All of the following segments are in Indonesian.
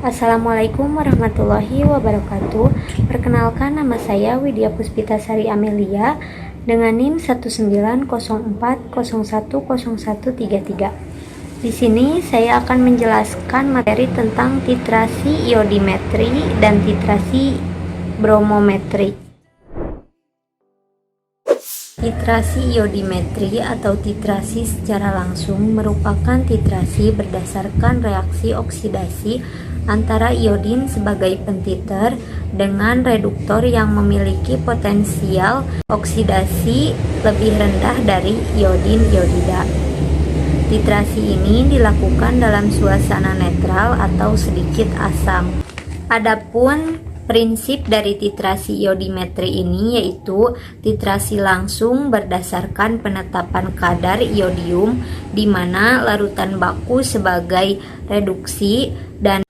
Assalamualaikum warahmatullahi wabarakatuh. Perkenalkan, nama saya Widya Puspitasari Amelia dengan NIM 1904010010133. Di sini saya akan menjelaskan materi tentang titrasi iodimetri dan titrasi bromometri. Titrasi iodimetri atau titrasi secara langsung merupakan titrasi berdasarkan reaksi oksidasi antara iodin sebagai pentiter dengan reduktor yang memiliki potensial oksidasi lebih rendah dari iodin iodida. Titrasi ini dilakukan dalam suasana netral atau sedikit asam. Adapun prinsip dari titrasi iodimetri ini yaitu titrasi langsung berdasarkan penetapan kadar iodium di mana larutan baku sebagai reduksi dan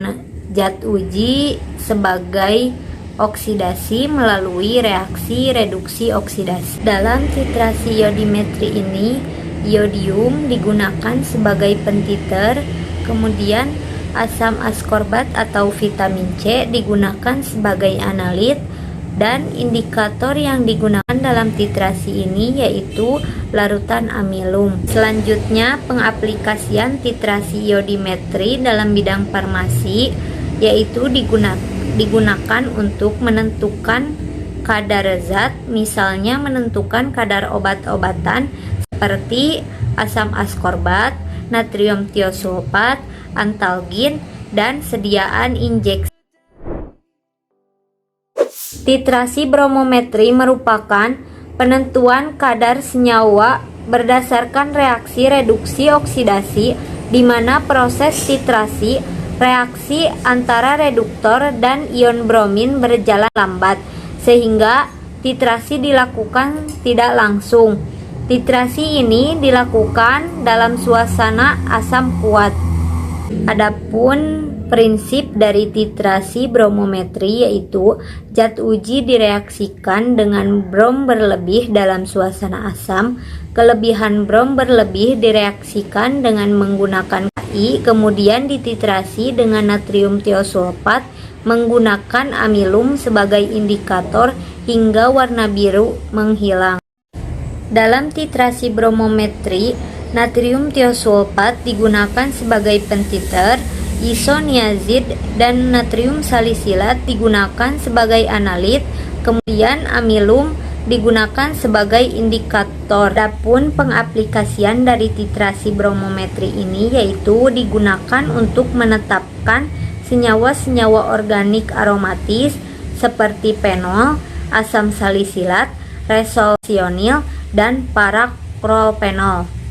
zat uji sebagai oksidasi melalui reaksi reduksi oksidasi. Dalam titrasi iodimetri ini, iodium digunakan sebagai pentiter, kemudian asam askorbat atau vitamin C digunakan sebagai analit, dan indikator yang digunakan dalam titrasi ini yaitu larutan amilum. Selanjutnya, pengaplikasian titrasi iodimetri dalam bidang farmasi yaitu digunakan untuk menentukan kadar zat, misalnya menentukan kadar obat-obatan seperti asam askorbat, natrium tiosulfat, antalgin, dan sediaan injeksi. Titrasi bromometri merupakan penentuan kadar senyawa berdasarkan reaksi reduksi oksidasi di mana proses titrasi reaksi antara reduktor dan ion bromin berjalan lambat sehingga titrasi dilakukan tidak langsung. Titrasi ini dilakukan dalam suasana asam kuat. Adapun prinsip dari titrasi bromometri yaitu zat uji direaksikan dengan brom berlebih dalam suasana asam, kelebihan brom berlebih direaksikan dengan menggunakan KI, kemudian dititrasi dengan natrium tiosulfat menggunakan amilum sebagai indikator hingga warna biru menghilang. Dalam titrasi bromometri, natrium tiosulfat digunakan sebagai pentiter, isoniazid dan natrium salisilat digunakan sebagai analit, kemudian amilum digunakan sebagai indikator. Adapun pengaplikasian dari titrasi bromometri ini yaitu digunakan untuk menetapkan senyawa-senyawa organik aromatis seperti fenol, asam salisilat, resveratrol, dan parapropanol.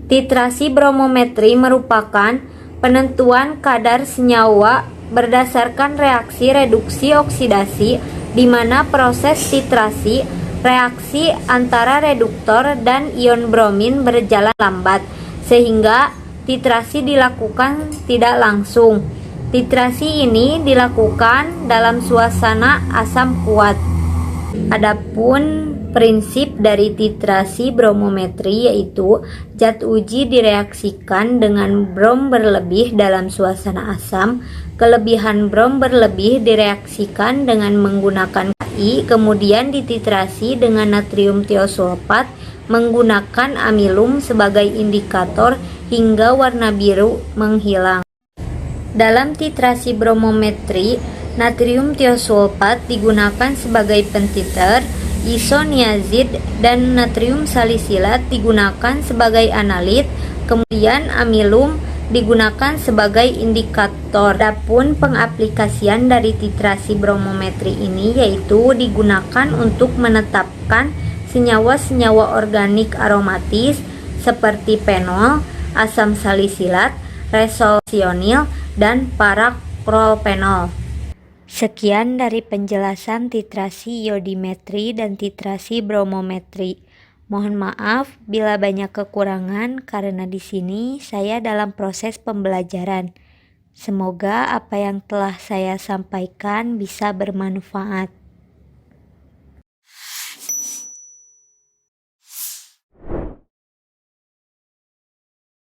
Titrasi bromometri merupakan penentuan kadar senyawa berdasarkan reaksi reduksi oksidasi di mana proses titrasi reaksi antara reduktor dan ion bromin berjalan lambat sehingga titrasi dilakukan tidak langsung. Titrasi ini dilakukan dalam suasana asam kuat. Adapun prinsip dari titrasi bromometri yaitu zat uji direaksikan dengan brom berlebih dalam suasana asam, kelebihan brom berlebih direaksikan dengan menggunakan KI, kemudian dititrasi dengan natrium tiosulfat menggunakan amilum sebagai indikator hingga warna biru menghilang. Dalam titrasi bromometri, natrium tiosulfat digunakan sebagai pentiter, isoniazid dan natrium salisilat digunakan sebagai analit, kemudian amilum digunakan sebagai indikator. Adapun pengaplikasian dari titrasi bromometri ini yaitu digunakan untuk menetapkan senyawa-senyawa organik aromatis seperti fenol, asam salisilat, resveratrol, dan parapropanol. Sekian dari penjelasan titrasi iodimetri dan titrasi bromometri. Mohon maaf bila banyak kekurangan karena di sini saya dalam proses pembelajaran. Semoga apa yang telah saya sampaikan bisa bermanfaat.